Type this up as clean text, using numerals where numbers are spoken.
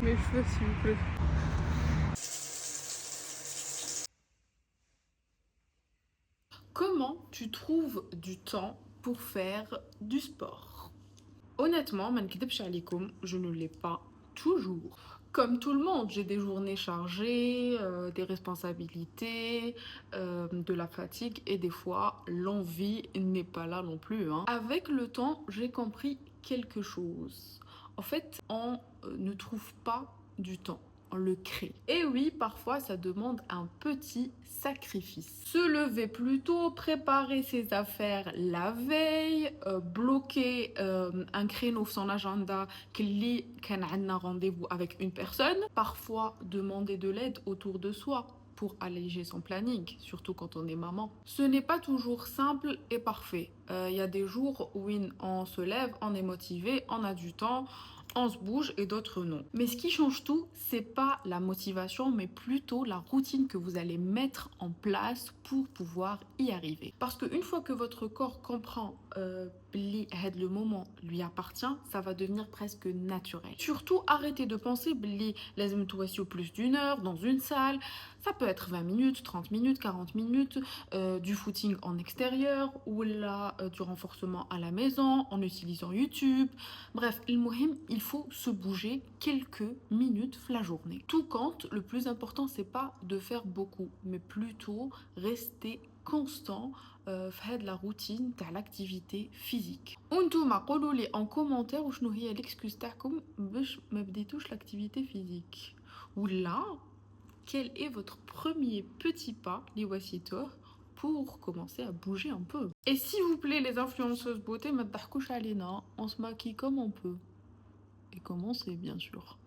Mes cheveux, s'il vous plaît. Comment tu trouves du temps pour faire du sport? Honnêtement, ما نكدبش عليكم, je ne l'ai pas toujours. Comme tout le monde, j'ai des journées chargées, des responsabilités, de la fatigue et des fois l'envie n'est pas là non plus, hein. Avec le temps, j'ai compris quelque chose. En fait, on ne trouve pas du temps. On le crée. Et oui, parfois, ça demande un petit sacrifice. Se lever plus tôt, préparer ses affaires la veille, bloquer un créneau sur son agenda qu'il a un rendez-vous avec une personne. Parfois, demander de l'aide autour de soi pour alléger son planning, surtout quand on est maman. Ce n'est pas toujours simple et parfait. Il y a des jours où on se lève, on est motivé, on a du temps, on se bouge et d'autres non. Mais ce qui change tout, c'est pas la motivation, mais plutôt la routine que vous allez mettre en place pour pouvoir y arriver. Parce qu'une fois que votre corps comprend le moment lui appartient, ça va devenir presque naturel. Surtout, arrêtez de penser lazim تواسيو plus d'une heure dans une salle. Ça peut être 20 minutes, 30 minutes, 40 minutes, du footing en extérieur ou là, du renforcement à la maison en utilisant YouTube. Bref, il faut se bouger quelques minutes la journée. Tout compte, le plus important, c'est pas de faire beaucoup, mais plutôt rester constant في la routine de l'activité physique. وانتوما قولوا لي en commentaire وشنو هي l'excuse تاعكم باش ما بديتوش l'activité physique. Ou là, quel est votre premier petit pas, les voici toi, pour commencer à bouger un peu? Et s'il vous plaît, les influenceuses beauté, ما تضحكوش علينا, on se maquille comme on peut. Et comment c'est bien sûr.